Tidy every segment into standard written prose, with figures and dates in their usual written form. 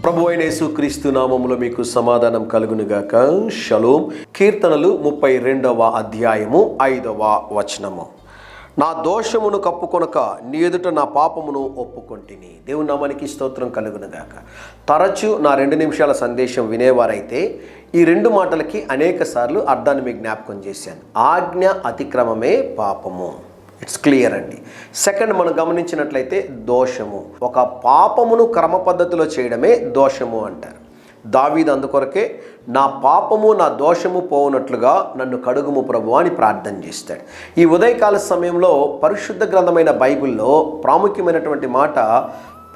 ప్రభు అయిన యేసుక్రీస్తు నామములో మీకు సమాధానం కలుగునుగాక. షలోం. కీర్తనలు 32వ అధ్యాయము 5వ వచనము. నా దోషమును కప్పుకొనక నీ ఎదుట నా పాపమును ఒప్పుకొంటిని. దేవుని నామానికి స్తోత్రం కలుగునుగాక. తరచు నా 2 నిమిషాల సందేశం వినేవారైతే ఈ 2 మాటలకి అనేక సార్లు అర్థాన్ని మీకు జ్ఞాపకం చేశాను. ఆజ్ఞ అతిక్రమమే పాపము. ఇట్స్ క్లియర్ అండి. సెకండ్, మనం గమనించినట్లయితే దోషము, ఒక పాపమును క్రమ పద్ధతిలో చేయడమే దోషము అంటారు. దావీదు అందుకొరకే నా పాపము నా దోషము పోవునట్లుగా నన్ను కడుగుము ప్రభు అని ప్రార్థన చేస్తాడు. ఈ ఉదయకాల సమయంలో పరిశుద్ధ గ్రంథమైన బైబిల్లో ప్రాముఖ్యమైనటువంటి మాట,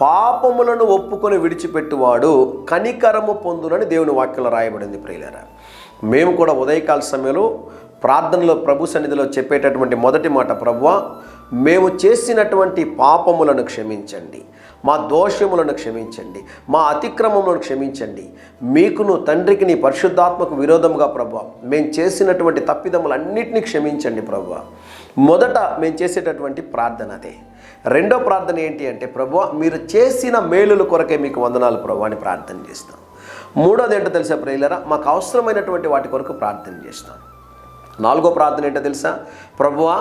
పాపములను ఒప్పుకొని విడిచిపెట్టువాడు కనికరము పొందునని దేవుని వాక్యంలో రాయబడింది. ప్రియులారా, మేము కూడా ఉదయకాల సమయంలో ప్రార్థనలో ప్రభు సన్నిధిలో చెప్పేటటువంటి మొదటి మాట, ప్రభువా మేము చేసినటువంటి పాపములను క్షమించండి, మా దోషములను క్షమించండి, మా అతిక్రమములను క్షమించండి. మీకును తండ్రికి నీ పరిశుద్ధాత్మకు విరోధముగా ప్రభువా మేము చేసినటువంటి తప్పిదములన్నిటినీ క్షమించండి ప్రభువా. మొదట మేము చేసేటటువంటి ప్రార్థన అదే. రెండో ప్రార్థన ఏంటి అంటే, ప్రభువా మీరు చేసిన మేలుల కొరకే మీకు వందనాలు ప్రభువా అని ప్రార్థన చేస్తాం. మూడోది ఏంటో తెలుసా ప్రియులారా, మాకు అవసరమైనటువంటి వాటి కొరకు ప్రార్థన చేస్తాం. నాలుగో ప్రార్థన ఏంటో తెలుసా, ప్రభువా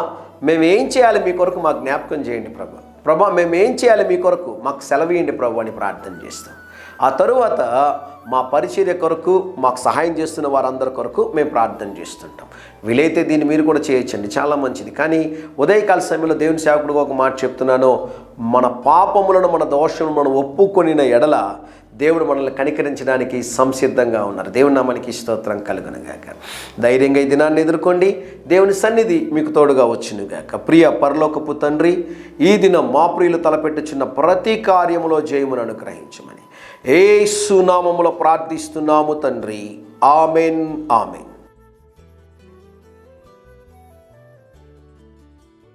మేము ఏం చేయాలి మీ కొరకు మాకు జ్ఞాపకం చేయండి ప్రభువా. ప్రభువా మేము ఏం చేయాలి మీ కొరకు మాకు సెలవీయండి ప్రభు అని ప్రార్థన చేస్తాం. ఆ తరువాత మా పరిచర్య కొరకు మాకు సహాయం చేస్తున్న వారందరి కొరకు మేము ప్రార్థన చేస్తుంటాం. వీలైతే దీన్ని మీరు కూడా చేయొచ్చండి, చాలా మంచిది. కానీ ఉదయకాల సమయంలో దేవుని సేవకుడిగా ఒక మాట చెప్తున్నాను, మన పాపములను మన దోషములను మనం ఒప్పుకొనిన ఎడల దేవుడు మనల్ని కనికరించడానికి సంసిద్ధంగా ఉన్నారు. దేవుని నామానికి స్తోత్రం కలుగునుగాక. ధైర్యంగా ఈ దినాన్ని ఎదుర్కోండి. దేవుని సన్నిధి మీకు తోడుగా వచ్చునుగాక. ప్రియ పరలోకపు తండ్రి, ఈ దినం మా ప్రియులు తలపెట్టుచున్న ప్రతి కార్యములో జయమును అనుగ్రహించమని యేసు నామములో ప్రార్థిస్తున్నాము తండ్రి. Amen, amen.